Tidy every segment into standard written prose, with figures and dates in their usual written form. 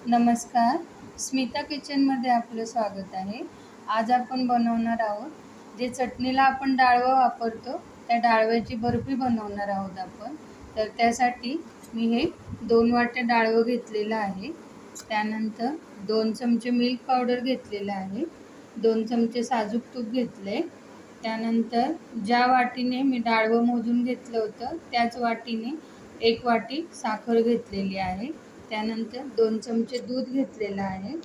नमस्कार. स्मिता किचनमध्ये आपलं स्वागत आहे. आज आपण बनवणार आहोत जे चटणीला आपण डाळवं वापरतो त्या डाळव्याची बर्फी बनवणार आहोत आपण. तर त्यासाठी मी हे 2 वाट्या डाळवं घेतलेलं आहे. त्यानंतर 2 चमचे मिल्क पावडर घेतलेलं आहे. 2 चमचे साजूक तूप घेतले. त्यानंतर ज्या वाटीने मी डाळवं मोजून घेतलं होतं त्याच वाटीने 1 वाटी साखर घेतलेली आहे. त्यानंतर 2 चमचे दूध घेतलेलं आहे.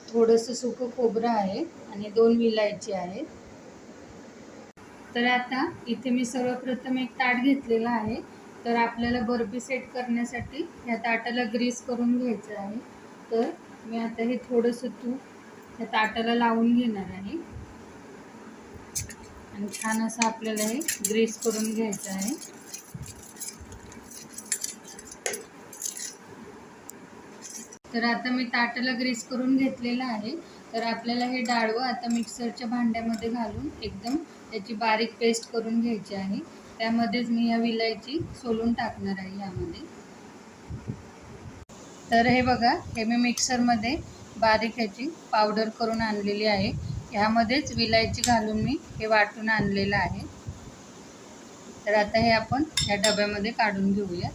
थोडंसं सुकं खोबरं आहे आणि 2 विलायची आहेत. तर आता इथे मी सर्वप्रथम एक ताट घेतलेलं आहे. तर आपल्याला बर्फी सेट करण्यासाठी ह्या ताटाला ग्रीस करून घ्यायचं आहे. तर मी आता हे थोडंसं तूप ह्या ताटाला लावून घेणार आहे आणि छान असं आपल्याला हे ग्रीस करून घ्यायचं आहे. तर आता मी ताटाला ग्रीस करून घेतलेलं आहे. तर आपल्याला हे डाळवं आता मिक्सरच्या भांड्यामध्ये घालून एकदम त्याची बारीक पेस्ट करून घ्यायची आहे. त्यामध्येच मी या विलायची सोलून टाकणार आहे यामध्ये. तर हे बघा, हे मी मिक्सरमध्ये बारीक ह्याची पावडर करून आणलेली आहे. ह्यामध्येच विलायची घालून मी हे वाटून आणलेलं आहे. तर आता हे आपण ह्या डब्यामध्ये काढून घेऊया.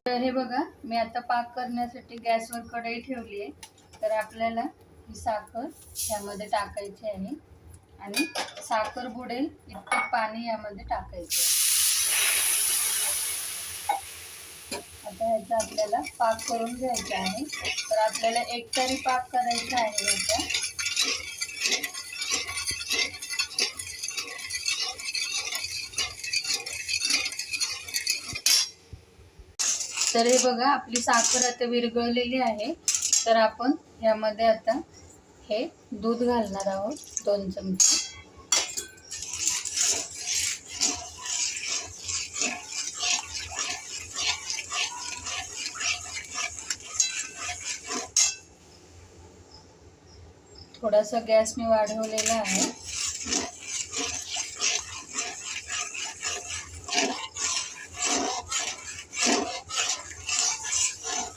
तर हे बघा, मी आता पाक करण्यासाठी गॅसवर कढई ठेवली आहे. तर आपल्याला ही साखर यामध्ये टाकायची आहे आणि साखर बुडेल इतकं पाणी यामध्ये टाकायचं आहे. आता ह्याचा आपल्याला पाक करून घ्यायचा आहे. तर आपल्याला एकतरी पाक करायचा आहे याचा. तर हे बघा, आपली साखर आता विरघळलेली आहे. तर आपण यामध्ये आता हे दूध घालणार आहोत 2 चमचे. थोडासा गॅस मी वाढवलेला आहे.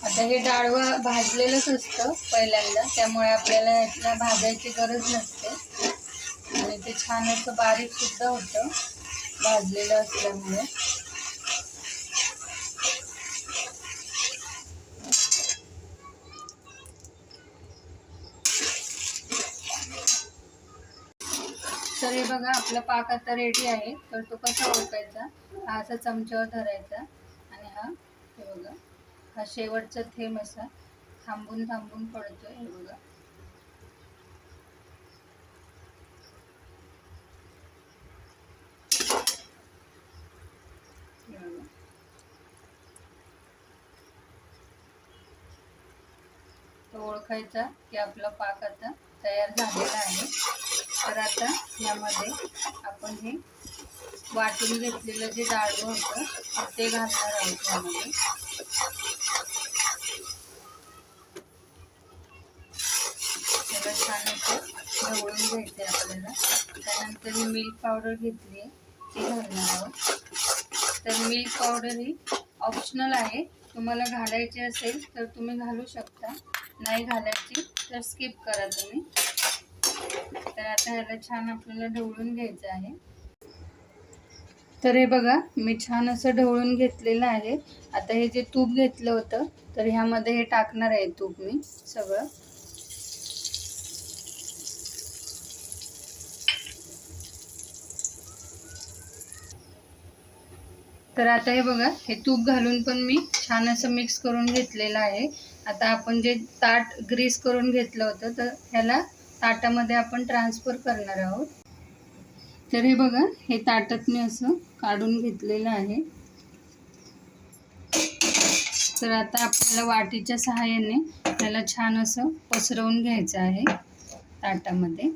आता हे डाळवं भाजलेलंच असतं पहिल्यांदा, त्यामुळे आपल्याला याला भाजायची गरज नसते आणि ते छान असं बारीक सुद्धा होतं भाजलेलं असल्यामुळे. तर हे बघा, आपला पाक आता रेडी आहे. तर तो कसा ओळखायचा, हा असा चमच्यावर धरायचा आणि हा हे बघा, हा शेवटचा थेंब असा थांबून थांबून पडतोय. हे बघा, तो ओळखायचा की आपला पाक आता तयार झालेला आहे. तर आता यामध्ये आपण हे वाटून घेतलेलं जे डाळवं होतं ते घालणार आहोत यामध्ये. त्याला छान असं ढवळून घ्यायचं आहे आपल्याला. त्यानंतर मी मिल्क पावडर घेतली आहे ती घालणार आहोत. तर मिल्क पावडर ही ऑप्शनल आहे. तुम्हाला घालायची असेल तर तुम्ही घालू शकता, नाही घालायची तर स्किप करा तुम्ही. तर आता ह्याला छान आपल्याला ढवळून घ्यायचं आहे. तर हे बघा, मी छान असं ढवळून घेतलेलं आहे. आता हे जे तूप घेतलं होतं तर ह्यामध्ये हे टाकणार आहे तूप मी सगळं. तर आता हे बघा, हे तूप घालून पण मी छान असं मिक्स करून घेतलेलं आहे. आता आपण जे ताट ग्रीस करून घेतलं होतं तर ह्याला ताटामध्ये आपण ट्रान्सफर करणार आहोत. तर हे बघा, हे ताटात मी असं काढून घेतलेलं आहे. तर आता आपल्याला वाटीच्या सहाय्याने त्याला छान असं पसरवून घ्यायचं आहे ताटामध्ये.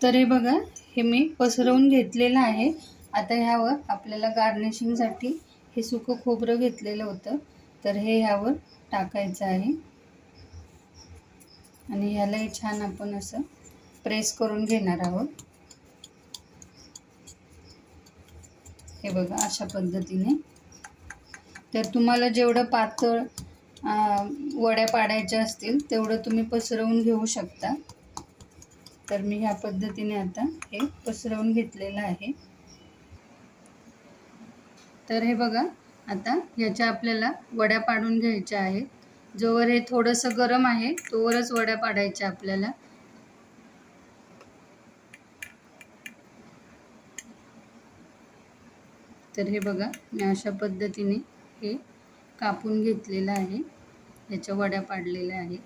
तर हे बघा, हे मी पसरवून घेतलेलं आहे. आता ह्यावर आपल्याला गार्निशिंगसाठी हे सुकं खोबरं घेतलेलं होतं तर हे ह्यावर टाकायचं आहे आणि ह्यालाही छान आपण असं प्रेस करून घेणार आहोत. हे बघा, अशा पद्धतीने. तर तुम्हाला जेवढं पातळ वड्या पाडायच्या असतील तेवढं तुम्ही पसरवून घेऊ शकता. तर मी ह्या पद्धतीने आता हे पसरवून घेतलेलं आहे. तर हे बघा, आता ह्याच्या आपल्याला वड्या पाडून घ्यायच्या आहेत. जोवर हे थोडंसं गरम आहे तोवरच वड्या पाडायच्या आपल्याला. तर हे बघा, मी अशा पद्धतीने हे कापून घेतलेलं आहे, ह्याच्या वड्या पाडलेल्या आहेत.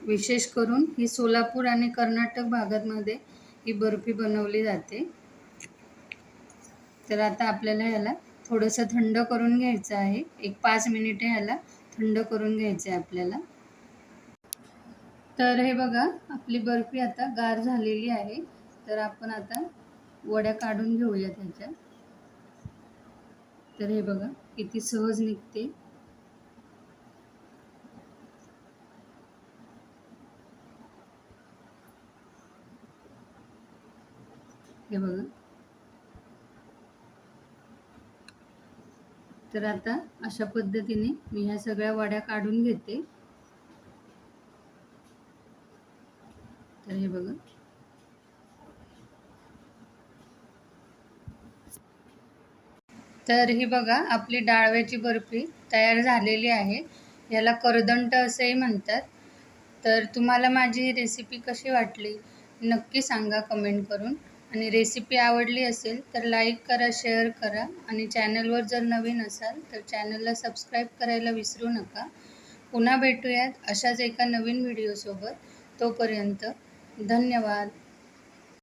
विशेष करून ही सोलापूर आणि कर्नाटक भागामध्ये ही बर्फी बनवली जाते. तर आता आपल्याला ह्याला थोडंसं थंड करून घ्यायचं आहे. एक 5 मिनिटे ह्याला थंड करून घ्यायचं आहे आपल्याला. तर हे बघा, आपली बर्फी आता गार झालेली आहे. तर आपण आता वड्या काढून घेऊया त्याच्या. तर हे बघा, किती सहज निघते. हे बघा. तर आता अशा पद्धतीने मी ह्या सगळ्या वड्या काढून घेते. तर हे बघा. तर ही बघा, आपली डाळव्याची बर्फी तयार झालेली आहे. याला करदंट असेही म्हणतात. तर तुम्हाला माझी ही रेसिपी कशी वाटली नक्की सांगा कमेंट करून. आणि रेसिपी आवडली असेल तर लाईक करा, शेअर करा आणि चॅनलवर जर नवीन असाल तर चॅनलला सबस्क्राईब करायला विसरू नका. पुन्हा भेटूयात अशाच एका नवीन व्हिडिओसोबत. तोपर्यंत धन्यवाद.